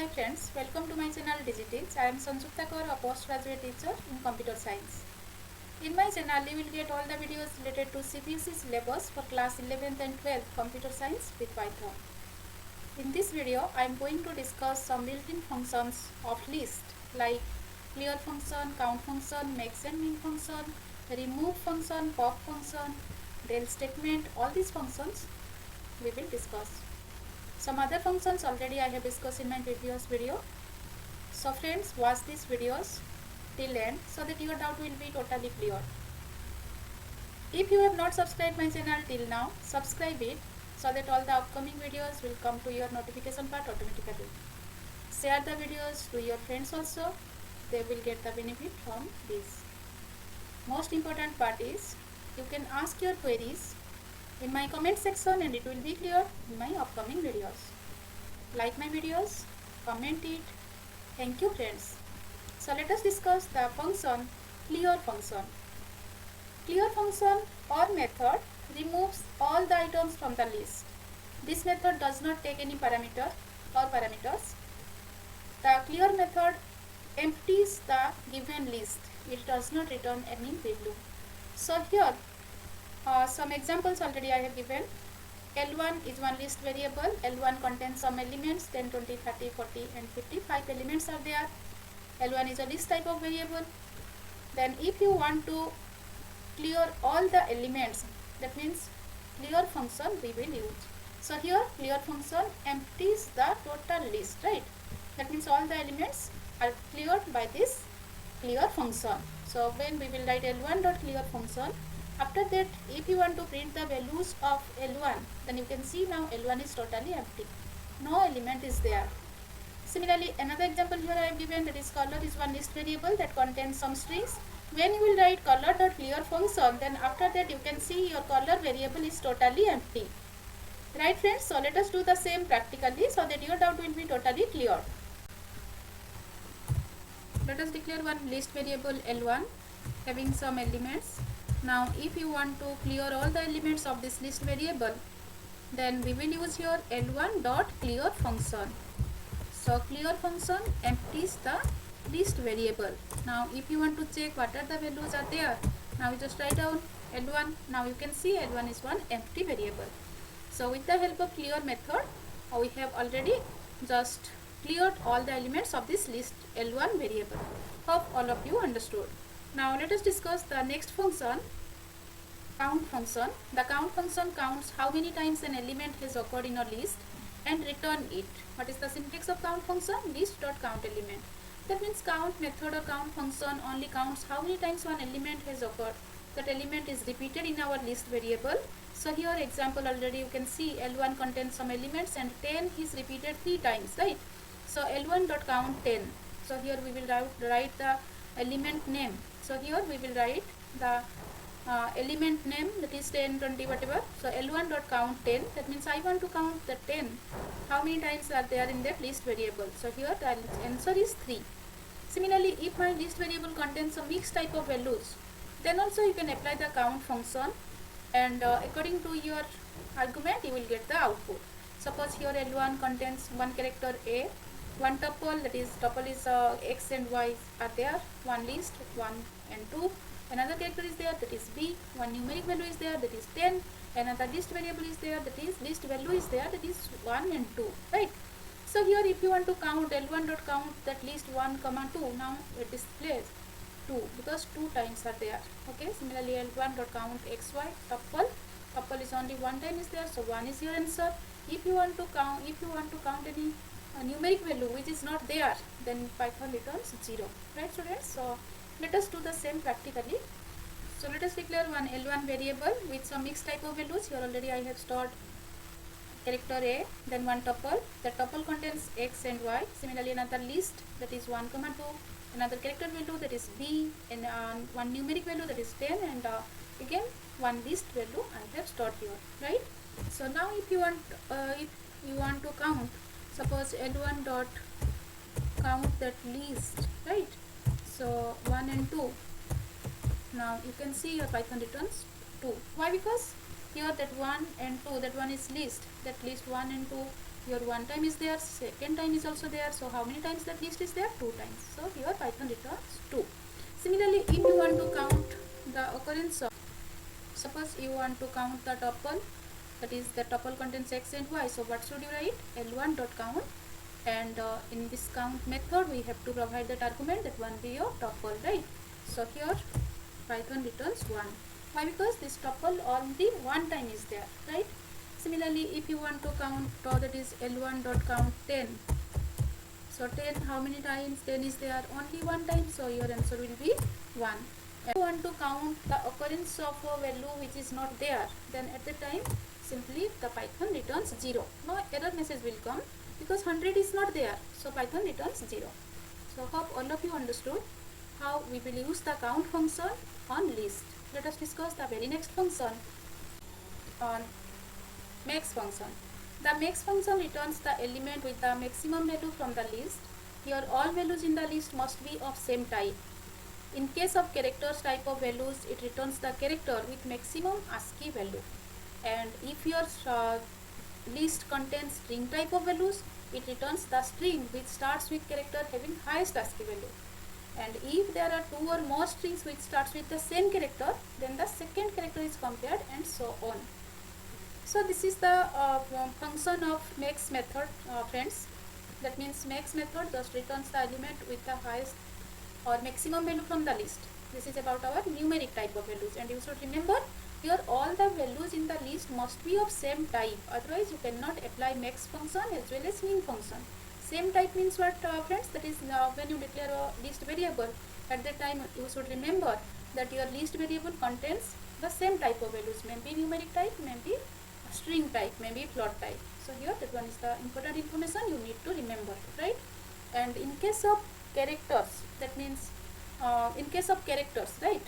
Hi friends, welcome to my channel Digiteach. I am Sanjukta Kaur, a postgraduate teacher in computer science. In my channel, you will get all the videos related to CBSE syllabus for class 11th and 12th computer science with Python. In this video, I am going to discuss some built-in functions of list like clear function, count function, max and min function, remove function, pop function, del statement. All these functions we will discuss. Some other functions already I have discussed in my previous video. So friends, watch these videos till end so that your doubt will be totally clear. If you have not subscribed my channel till now, subscribe it so that all the upcoming videos will come to your notification part automatically. Share the videos to your friends also. They will get the benefit from this. Most important part is you can ask your queries in my comment section and it will be clear in my upcoming videos. Like my videos, comment it. Thank you friends. So let us discuss the function clear function. Clear function or method removes all the items from the list. This method does not take any parameter or parameters. The clear method empties the given list. It does not return any value. So here some examples already I have given. L1 is one list variable. L1 contains some elements 10, 20, 30, 40 and 55 elements are there. L1 is a list type of variable. Then if you want to clear all the elements, that means clear function we will use. So here clear function empties the total list, right? That means all the elements are cleared by this clear function. So when we will write L1 dot clear function, after that if you want to print the values of L1, then you can see now L1 is totally empty. No element is there. Similarly, another example here I have given, that is color is one list variable that contains some strings. When you will write color dot clear function, then after that you can see your color variable is totally empty. Right friends, so let us do the same practically so that your doubt will be totally clear. Let us declare one list variable L1 having some elements. Now if you want to clear all the elements of this list variable, then we will use here L1 dot clear function. So clear function empties the list variable. Now if you want to check what are the values are there, now you just write down L1. Now you can see L1 is one empty variable. So with the help of clear method, we have already just cleared all the elements of this list L1 variable. Hope all of you understood. Now let us discuss the next function, count function. The count function counts how many times an element has occurred in a list and return it. What is the syntax of count function? List dot count element. That means count method or count function only counts how many times one element has occurred. That element is repeated in our list variable. So here example already you can see L1 contains some elements and 10 is repeated 3 times, right? So L1 dot count 10. So here we will write the element name. So here we will write the element name, that is 10, 20, whatever. So L1 dot count 10. That means I want to count the 10. How many times are there in that list variable? So here the answer is 3. Similarly, if my list variable contains a mixed type of values, then also you can apply the count function, and according to your argument you will get the output. Suppose here L1 contains one character A, one tuple, that is tuple is x and y are there, one list 1 and 2, another character is there, that is B, one numeric value is there, that is 10, another list variable is there, that is list value is there, that is 1 and 2, right? So here if you want to count L1 dot count that list 1 comma 2, now it displays 2 because 2 times are there. Okay, similarly L1 dot count xy tuple is only 1 time is there, so 1 is your answer. If you want to count any numeric value which is not there, then Python returns 0, right students? So let us do the same practically. So let us declare one L1 variable with some mixed type of values. Here already I have stored character A, then one tuple. The tuple contains x and y. Similarly another list, that is 1 comma 2, another character value, that is B, and one numeric value, that is 10, and again one list value I have stored here, right? So now if you want to count, suppose L1 dot count that list, right? So 1 and 2. Now you can see your Python returns 2. Why? Because here that 1 and 2, that one is list, that list 1 and 2 Here one time is there, second time is also there. So how many times that list is there? 2 times. So here Python returns 2. Similarly, if you want to count the occurrence of, suppose you want to count the tuple, that is the tuple contains x and y. So what should you write? L1 dot count, and in this count method we have to provide that argument that one be your tuple, right? So here Python returns 1. Why? Because this tuple only one time is there, right? Similarly, if you want to count that is L1 dot count 10. So 10, how many times 10 is there? Only one time. So your answer will be 1. If you want to count the occurrence of a value which is not there, then at the time simply the Python returns 0. No error message will come because 100 is not there. So Python returns 0. So hope all of you understood how we will use the count function on list. Let us discuss the very next function on max function. The max function returns the element with the maximum value from the list. Here all values in the list must be of same type. In case of characters type of values, it returns the character with maximum ASCII value. And if your list contains string type of values, it returns the string which starts with character having highest ASCII value. And if there are 2 or more strings which starts with the same character, then the second character is compared, and so on. So this is the function of max method, friends. That means max method just returns the element with the highest or maximum value from the list. This is about our numeric type of values, and you should remember here all the values in the list must be of same type, otherwise you cannot apply max function as well as min function. Same type means what, friends? That is when you declare a list variable, at that time you should remember that your list variable contains the same type of values, maybe numeric type, maybe string type, maybe float type. So here that one is the important information you need to remember, right? And in case of characters, that means in case of characters, right,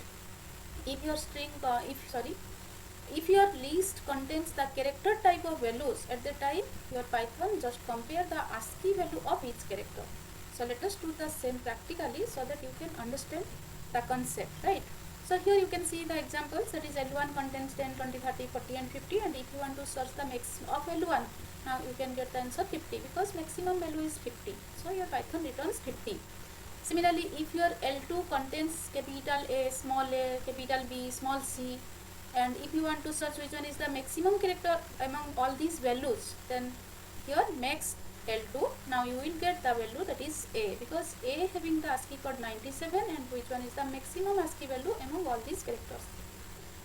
if your string if your list contains the character type of values, at the time your Python just compare the ASCII value of each character. So let us do the same practically so that you can understand the concept, right? So here you can see the examples, that is L1 contains 10, 20, 30, 40 and 50, and if you want to search the max of L1, now you can get the answer 50 because maximum value is 50. So your Python returns 50. Similarly, if your L2 contains capital A, small a, capital B, small c, and if you want to search which one is the maximum character among all these values, then here max L2, now you will get the value that is A, because A having the ASCII code 97, and which one is the maximum ASCII value among all these characters.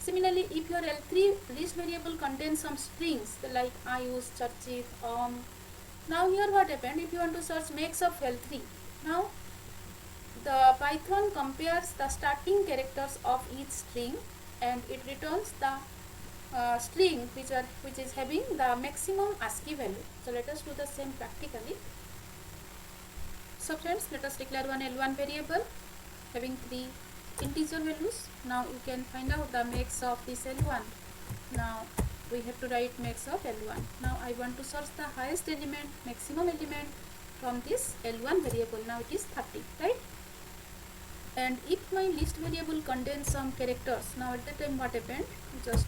Similarly, if your L3 list variable contains some strings like Ayush, Charchit, now here what happened, if you want to search max of L3, now the Python compares the starting characters of each string and it returns the string which is having the maximum ASCII value. So let us do the same practically. So friends, let us declare one L1 variable having 3 integer values. Now you can find out the max of this L1. Now we have to write max of L1. Now I want to search the highest element, maximum element from this L1 variable. Now it is 30, right? And if my list variable contains some characters, now at that time what happened, just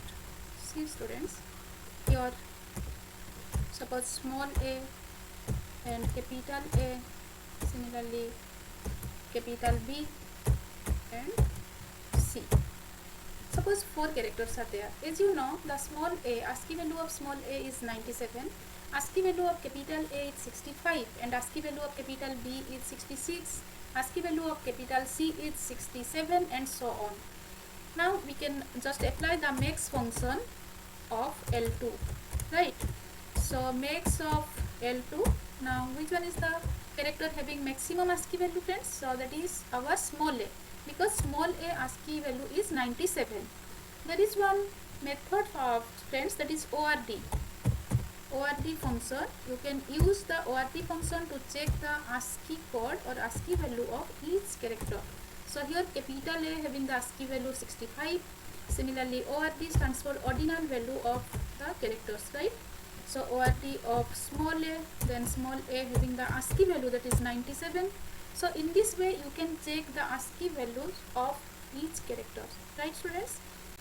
see students, here suppose small a and capital A, similarly capital B and C. Suppose 4 characters are there. As you know, the small a, ASCII value of small a is 97, ASCII value of capital A is 65, and ASCII value of capital B is 66, ASCII value of capital C is 67, and so on. Now we can just apply the max function of L2, right? So max of L2, now which one is the character having maximum ASCII value, friends? So that is our small a, because small a ASCII value is 97. There is one method of, friends, that is ORD function. You can use the ORD function to check the ASCII code or ASCII value of each character. So here capital A having the ASCII value 65. Similarly, ORD stands for ordinal value of the characters, right? So ORD of small a, then small a having the ASCII value that is 97. So in this way you can check the ASCII values of each character, right students?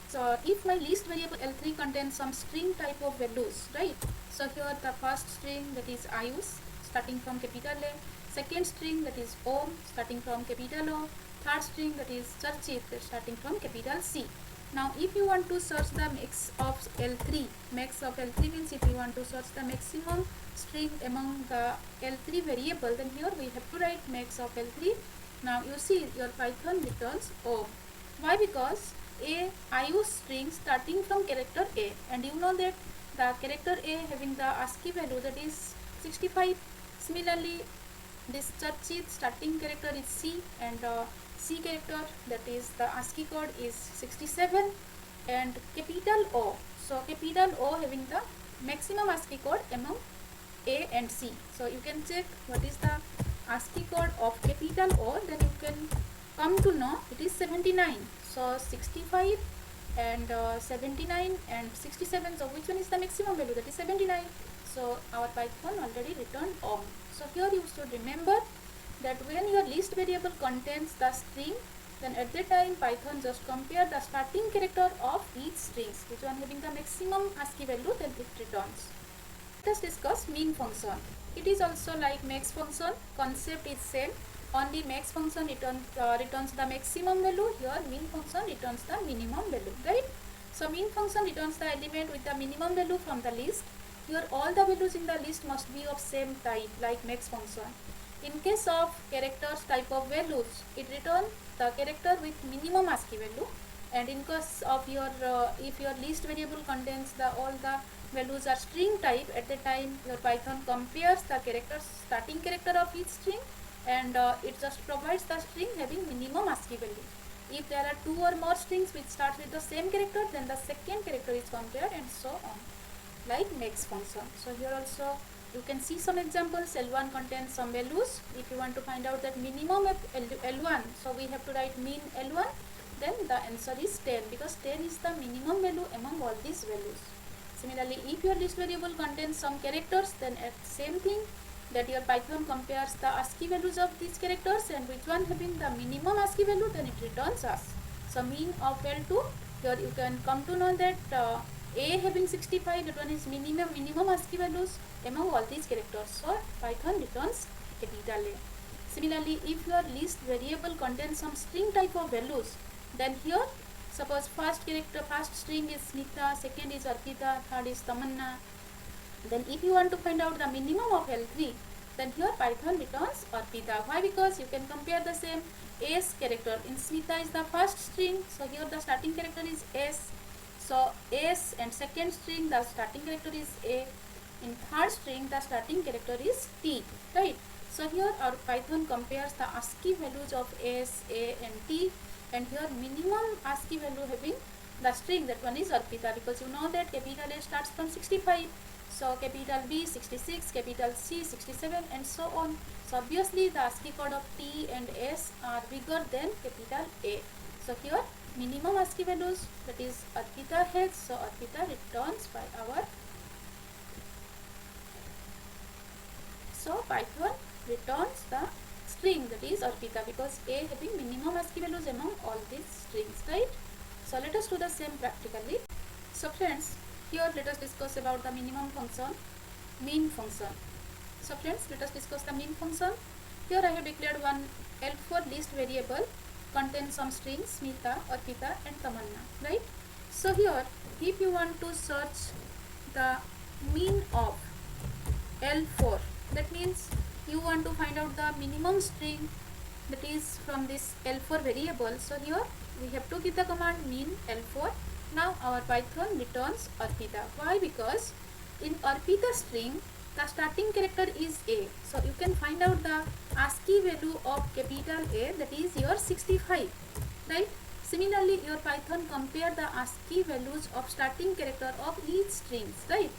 So if my list variable L3 contains some string type of values, right? So here the first string, that is Ayush, starting from capital A, second string, that is Om, starting from capital O, third string, that is Charchit, starting from capital C. Now if you want to search the max of L3, max of L3 means if you want to search the maximum string among the L3 variable, then here we have to write max of L3. Now you see your Python returns Om. Why? Because I use string starting from character A, and you know that the character A having the ASCII value, that is 65. Similarly, this Charchit starting character is C, and C character, that is the ASCII code, is 67, and capital O. So capital O having the maximum ASCII code among A and C. So you can check what is the ASCII code of capital O, then you can come to know it is 79. So 65 and 79 and 67. So which one is the maximum value? That is 79. So our Python already returned Om. So here you should remember that when your list variable contains the string, then at that time Python just compare the starting character of each strings, which one having the maximum ASCII value, then it returns. Let us discuss min function. It is also like max function. Concept is same. Only max function returns the maximum value. Here min function returns the minimum value, right? So min function returns the element with the minimum value from the list. Here all the values in the list must be of same type, like max function. In case of characters type of values, it returns the character with minimum ASCII value. And in case of your if your list variable contains the all the values are string type, at the time your Python compares the characters, starting character of each string, and it just provides the string having minimum ASCII value. If there are two or more strings which start with the same character, then the second character is compared, and so on, like max function. So here also you can see some examples. L1 contains some values. If you want to find out that minimum of L1, so we have to write min L1, then the answer is 10, because 10 is the minimum value among all these values. Similarly, if your list variable contains some characters, then at same thing, that your Python compares the ASCII values of these characters, and which one having the minimum ASCII value, then it returns us. So min of L2, here you can come to know that A having 65, that one is minimum ASCII values among all these characters. So Python returns capital A. Similarly, if your list variable contains some string type of values, then here suppose first string is Smita, second is Arpita, third is Tamanna. Then if you want to find out the minimum of L3, then here Python returns Arpita. Why? Because you can compare the same S character. In Smita is the first string, so here the starting character is S. So S, and second string the starting character is A. In third string the starting character is T, right? So here our Python compares the ASCII values of S, A and T, and here minimum ASCII value having the string, that one is Arpita, because you know that capital A starts from 65. So capital B 66, capital C 67, and so on. So obviously the ASCII code of T and S are bigger than capital A. So here minimum ASCII values, that is Arpita has, so Arpita returns by our. So Python returns the string, that is Arpita, because A having minimum ASCII values among all these strings, right? So let us do the same practically. So friends, here let us discuss about the minimum function, min function. So friends, let us discuss the min function. Here I have declared one L4 list variable contains some strings Smita, Arpita and Tamanna, right? So here if you want to search the min of L4, that means you want to find out the minimum string that is from this L4 variable. So here we have to give the command min L4. Now our Python returns Arpita. Why? Because in Arpita string the starting character is A. So you can find out the ASCII value of capital A, that is your 65, right? Similarly, your Python compare the ASCII values of starting character of each strings, right?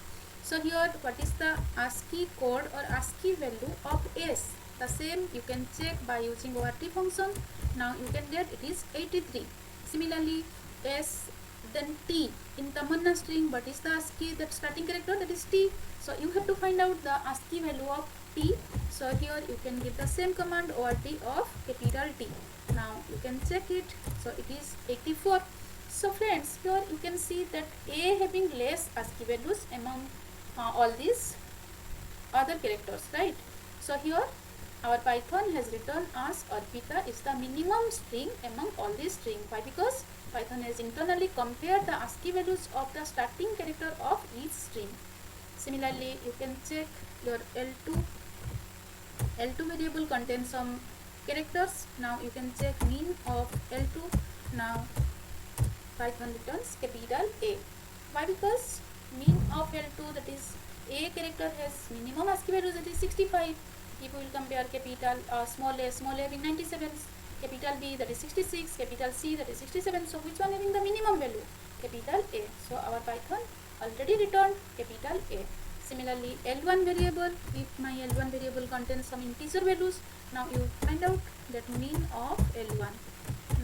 So here what is the ASCII code or ASCII value of S? The same you can check by using ORT function. Now you can get it is 83. Similarly, S, then T. In Tamanna string, what is the ASCII that starting character? That is T. So you have to find out the ASCII value of T. So here you can give the same command ORT of capital T. Now you can check it. So it is 84. So friends, here you can see that A having less ASCII values among all these other characters, right? So here our Python has written as Arpita is the minimum string among all these strings. Why? Because Python has internally compared the ASCII values of the starting character of each string. Similarly, you can check your L2 variable contains some characters. Now you can check mean of L2. Now Python returns capital A. Why? Because mean of L2, that is A character, has minimum ASCII values, that is 65. If we will compare capital small a having 97, capital B, that is 66, capital C, that is 67. So which one having the minimum value? Capital A. So our Python already returned capital A. Similarly, L1 variable, if my L1 variable contains some integer values, now you find out that mean of L1.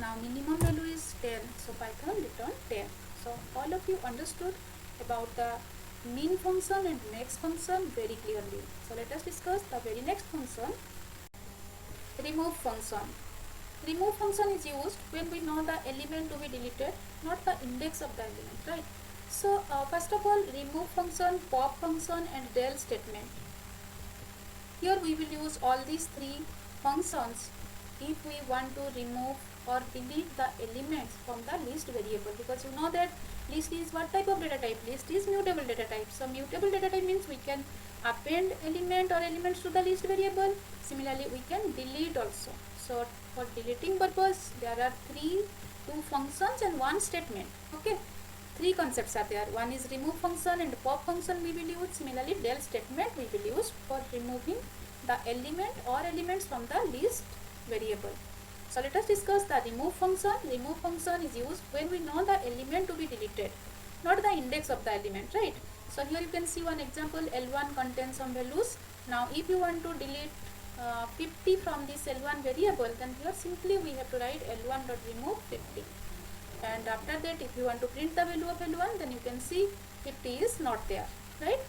Now minimum value is 10, so Python return 10. So all of you understood about the min function and max function very clearly. So let us discuss the very next function, remove function. Remove function is used when we know the element to be deleted, not the index of the element, right? So first of all, remove function, pop function and del statement. Here we will use all these three functions if we want to remove or delete the elements from the list variable, because you know that list is what type of data type? List is mutable data type. So mutable data type means we can append element or elements to the list variable. Similarly, we can delete also. So for deleting purpose, there are two functions and one statement. Okay, three concepts are there. One is remove function and pop function we will use. Similarly, del statement we will use for removing the element or elements from the list variable. So let us discuss the remove function. Remove function is used when we know the element to be deleted, not the index of the element, right? So here you can see one example, L1 contains some values. Now if you want to delete 50 from this L1 variable, then here simply we have to write L1 dot remove 50. And after that, if you want to print the value of L1, then you can see 50 is not there, right?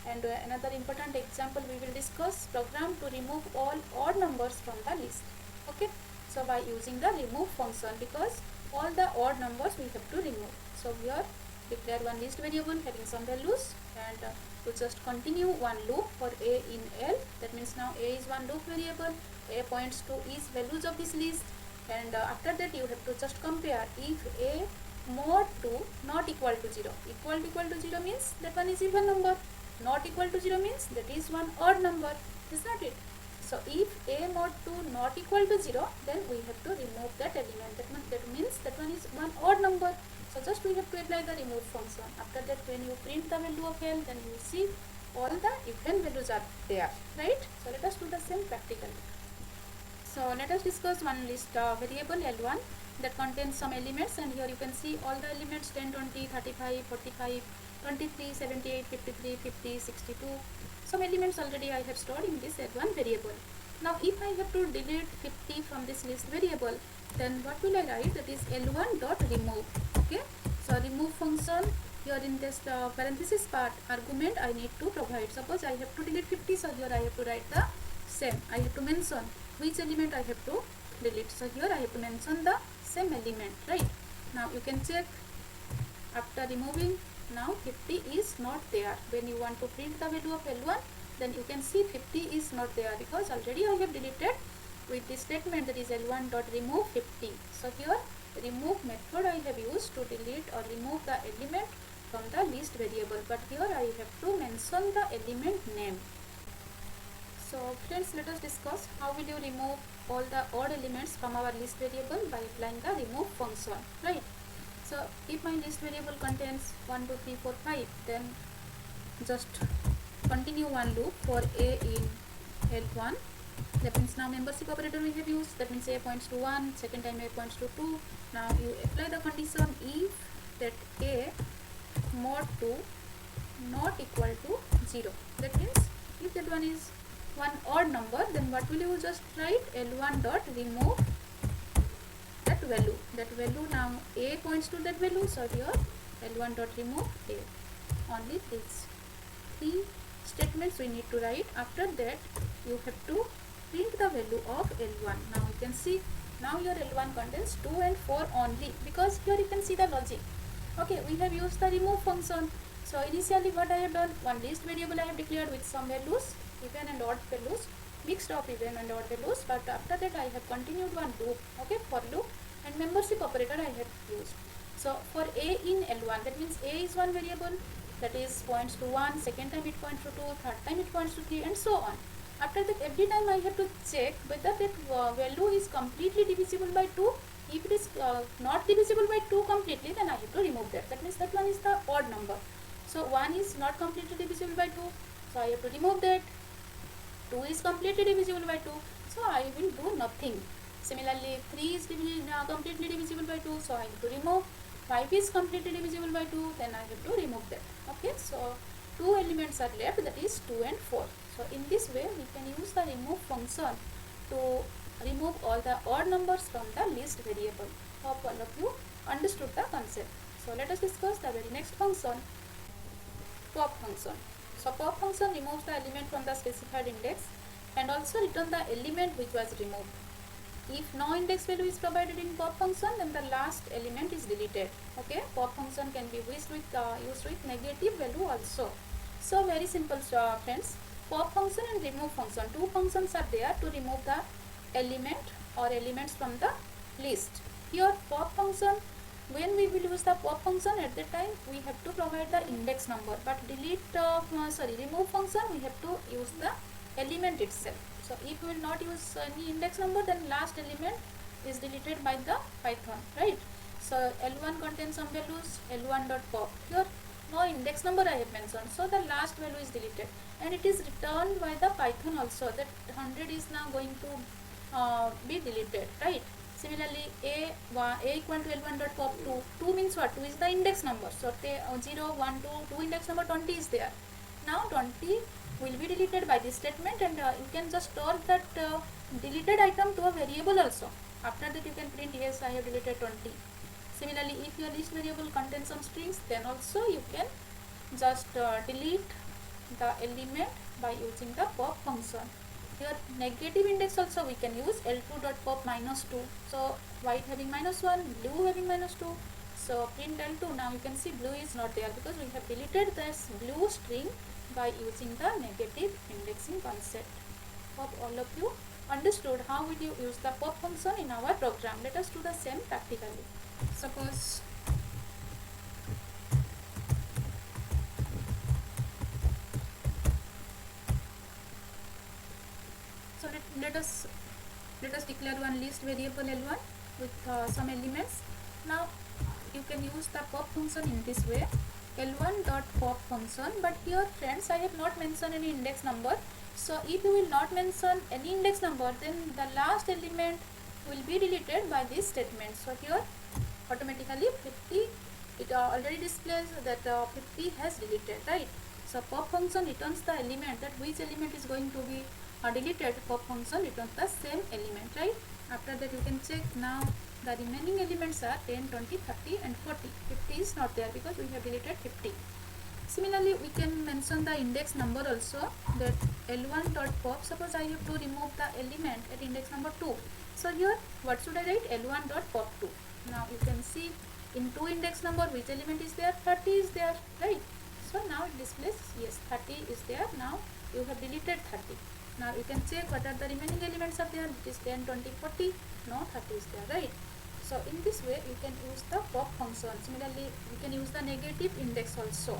And another important example we will discuss, program to remove all odd numbers from the list. Okay, so by using the remove function, because all the odd numbers we have to remove. So here declare one list variable having some values, and to just continue one loop for A in L. That means now A is one loop variable, A points to each values of this list, and after that you have to just compare if A mod 2 not equal to 0. Equal to 0 means that one is even number, not equal to 0 means that is one odd number, is not it? So if A mod 2 not equal to 0, then we have to remove that element. That means that one is one odd number. So just we have to apply the remove function. After that, when you print the value of L, then you see all the even values are there, right? So let us do the same practically. So let us discuss one list variable L1 that contains some elements, and here you can see all the elements 10, 20, 35, 45, 23, 78, 53, 50, 62. Some elements already I have stored in this L1 variable. Now if I have to delete 50 from this list variable, then what will I write? That is L1 dot remove. Okay, so remove function, here in this parenthesis part argument I need to provide. Suppose I have to delete 50, so here I have to write the same. I have to mention which element I have to delete. So here I have to mention the same element, right? Now you can check after removing. Now 50 is not there. When you want to print the value of L1, then you can see 50 is not there because already I have deleted with this statement, that is L1 dot remove 50. So here remove method I have used to delete or remove the element from the list variable, but here I have to mention the element name. So friends, let us discuss how will you remove all the odd elements from our list variable by applying the remove function, right? So if my list variable contains 1, 2, 3, 4, 5, then just continue one loop for A in L1. That means now membership operator we have used. That means A points to 1, second time A points to 2. Now you apply the condition if that A mod 2 not equal to 0. That means if that one is one odd number, then what will you just write? L1 dot remove that value. That value, now A points to that value, so here L1 dot remove A. Only these three statements we need to write. After that, you have to print the value of L1. Now you can see Now your L1 contains 2 and 4 only, because here you can see the logic. Okay, we have used the remove function. So initially what I have done, one list variable I have declared with some values, even and odd values, mixed of even and odd values, but after that I have continued one loop, okay, for loop, and membership operator I have used. So for a in L1, that means a is one variable, that is points to 1, second time it points to 2, third time it points to 3, and so on. After that, every time I have to check whether that value is completely divisible by 2. If it is not divisible by 2 completely, then I have to remove that. That means that one is the odd number. So 1 is not completely divisible by 2, so I have to remove that. 2 is completely divisible by 2, so I will do nothing. Similarly, 3 is completely divisible by 2, so I have to remove. 5 is completely divisible by 2, then I have to remove that. Okay, so 2 elements are left, that is 2 and 4. So in this way we can use the remove function to remove all the odd numbers from the list variable. Hope all of you understood the concept. So let us discuss the very next function, pop function. So pop function removes the element from the specified index and also return the element which was removed. If no index value is provided in pop function, then the last element is deleted. Okay, pop function can be used with negative value also. So very simple, friends. Pop function and remove function, two functions are there to remove the element or elements from the list. Here pop function, when we will use the pop function, at that time we have to provide the index number, but remove function we have to use the element itself. So if we will not use any index number, then last element is deleted by the Python, right? So L1 contains some values, L1 dot pop. Here no index number I have mentioned, so the last value is deleted, and it is returned by the Python also, that 100 is now going to be deleted, right? Similarly, a equal to L1 dot pop 2. 2 means what? 2 is the index number. So 0, 1, 2, 2 index number 20 is there. Now 20 will be deleted by this statement, and you can just store that deleted item to a variable also. After that you can print, yes, I have deleted 20. Similarly, if your list variable contains some strings, then also you can just delete the element by using the pop function. Here negative index also we can use, L2 dot pop minus 2. So white having minus 1, blue having minus 2. So print L2. Now you can see blue is not there because we have deleted this blue string by using the negative indexing concept. Hope all of you understood how will you use the pop function in our program. Let us do the same practically. Suppose let us declare one list variable L1 with some elements. Now you can use the pop function in this way, L1 dot pop function, but here friends I have not mentioned any index number. So if you will not mention any index number, then the last element will be deleted by this statement. So here automatically 50, it already displays that 50 has deleted, right? So pop function returns the element, that which element is going to be deleted. Pop function returns the same element, right? After that you can check. Now the remaining elements are 10, 20, 30 and 40. 50 is not there because we have deleted 50. Similarly, we can mention the index number also, that L1 dot pop. Suppose I have to remove the element at index number 2. So here what should I write? L1 dot pop 2. Now you can see in 2 index number which element is there? 30 is there, right? So now it displays, yes, 30 is there. Now you have deleted 30. Now you can check what are the remaining elements are there. It is 10, 20, 40. No, 30 is there, right? So in this way you can use the pop function. Similarly, we can use the negative index also.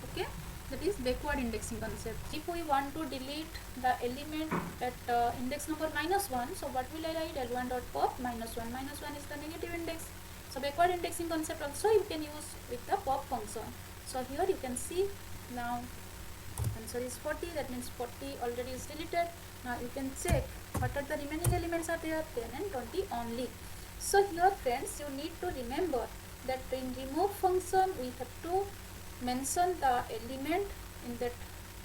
Okay, that is backward indexing concept. If we want to delete the element at index number -1, so what will I write? L1 dot pop -1. -1 is the negative index. So backward indexing concept also you can use with the pop function. So here you can see now answer is 40, that means 40 already is deleted. Now you can check what are the remaining elements are there, 10 and 20 only. So here friends, you need to remember that in remove function we have to mention the element in that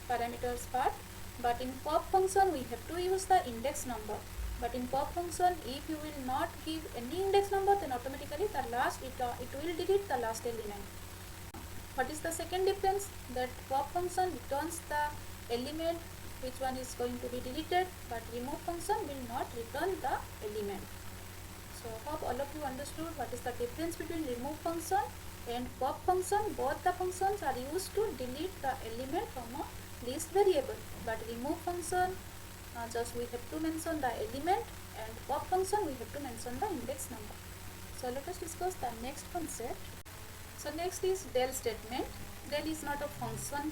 parameters part, but in pop function we have to use the index number. But in pop function, if you will not give any index number, then automatically the last it will delete the last element. What is the second difference? That pop function returns the element which one is going to be deleted, but remove function will not return the element. So hope all of you understood what is the difference between remove function and pop function. Both the functions are used to delete the element from a list variable, but remove function just we have to mention the element, and pop function we have to mention the index number. So let us discuss the next concept. So next is del statement. Del is not a function,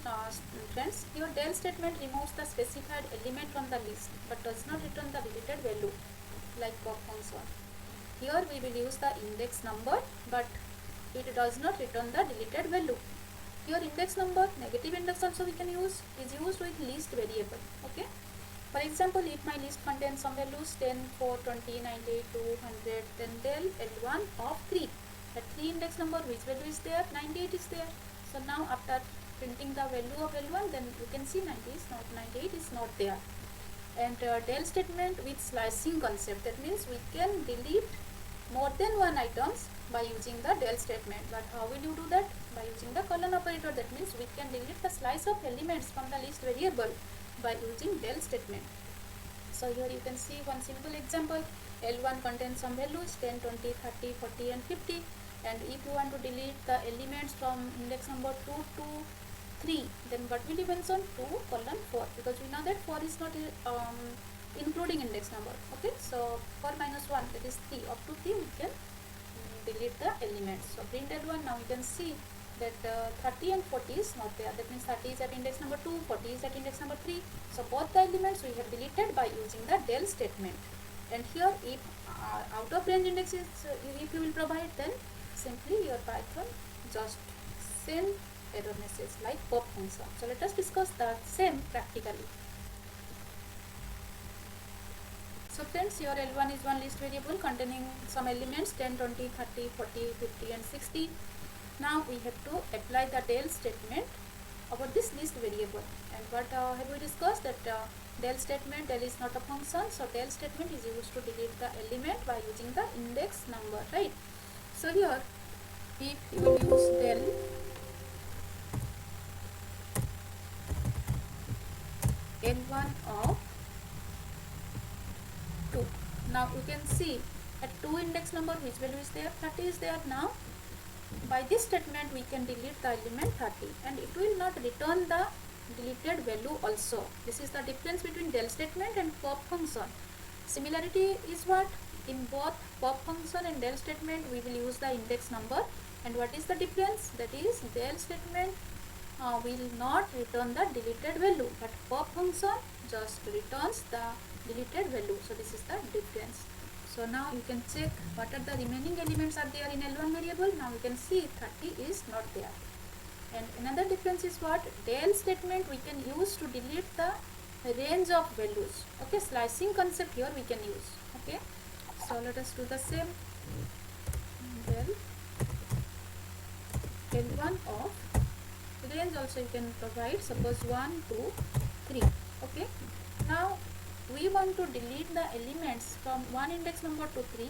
friends. Your del statement removes the specified element from the list but does not return the deleted value like pop function. Here we will use the index number, but it does not return the deleted value. Here index number, negative index also we can use, is used with list variable. Okay. For example, if my list contains some values 10, 4, 20, 90, 200, then del L1 of 3. At 3 index number, which value is there? 98 is there. So now after printing the value of L1, then you can see 98 is not there. And del statement with slicing concept, that means we can delete more than one items by using the del statement. But how will you do that? By using the colon operator. That means we can delete the slice of elements from the list variable by using del statement. So here you can see one simple example. L1 contains some values 10, 20, 30, 40 and 50, and if you want to delete the elements from index number 2 to 3, then what will you mention? 2 colon 4, because we know that 4 is not including index number. Okay, so 4 minus 1, that is 3. Up to 3 we can delete the elements. So print L1. Now you can see that 30 and 40 is not there. That means 30 is at index number 2, 40 is at index number 3. So both the elements we have deleted by using the del statement. And here if out of range index is if you will provide, then simply your Python just send error message like pop function. So let us discuss the same practically. So friends, your L1 is one list variable containing some elements 10, 20, 30, 40, 50 and 60. Now we have to apply the del statement over this list variable. And what have we discussed? That del statement, del is not a function, so del statement is used to delete the element by using the index number, right? So here if you will use del L1 of 2. Now you can see at 2 index number which value is there? 30 is there. Now by this statement we can delete the element 30 and it will not return the deleted value also. This is the difference between del statement and pop function. Similarity is what? In both pop function and del statement we will use the index number, and what is the difference? That is del statement will not return the deleted value, but pop function just returns the deleted value. So this is the difference. So now you can check what are the remaining elements are there in L1 variable. Now you can see 30 is not there. And another difference is what? Del statement we can use to delete the range of values. Okay, slicing concept here we can use. Okay, so let us do the same. Del L1 of range also you can provide, suppose 1, 2, 3. Okay, now we want to delete the elements from 1 index number to 3.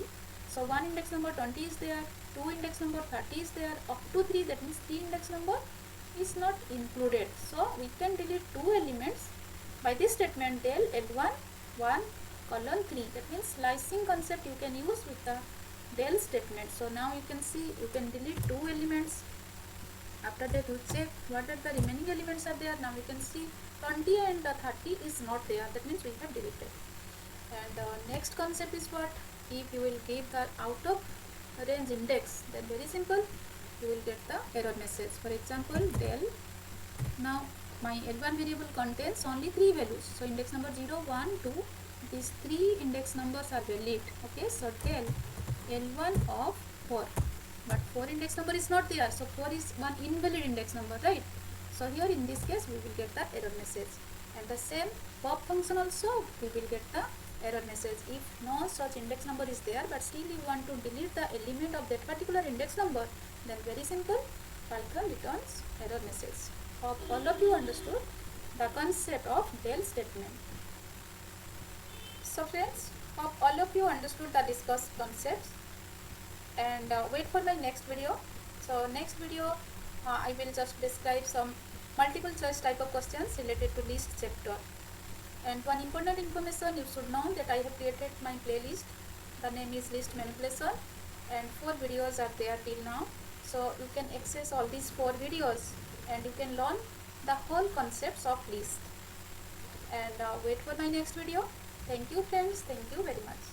So 1 index number 20 is there, 2 index number 30 is there, up to 3, that means 3 index number is not included. So we can delete 2 elements by this statement del L1 1 colon 3. That means slicing concept you can use with the del statement. So now you can see you can delete 2 elements. After that you check what are the remaining elements are there. Now you can see 20 and 30 is not there, that means we have deleted. And next concept is what? If you will give the out of range index, then very simple, you will get the error message. For example, del, now my L1 variable contains only 3 values, so index number 0, 1, 2, these 3 index numbers are valid. Okay, so del L1 of 4, but 4 index number is not there, so 4 is one invalid index number, right? So here in this case we will get the error message. And the same pop function also we will get the error message. If no such index number is there but still you want to delete the element of that particular index number, then very simple, Python returns error message. Hope all of you understood the concept of del statement. So friends, hope all of you understood the discussed concepts, and wait for my next video. So next video I will just describe some multiple choice type of questions related to list chapter. And one important information you should know that I have created my playlist The name is list manipulation, and 4 videos are there till now. So you can access all these 4 videos and you can learn the whole concepts of list. And wait for my next video. Thank you friends. Thank you very much.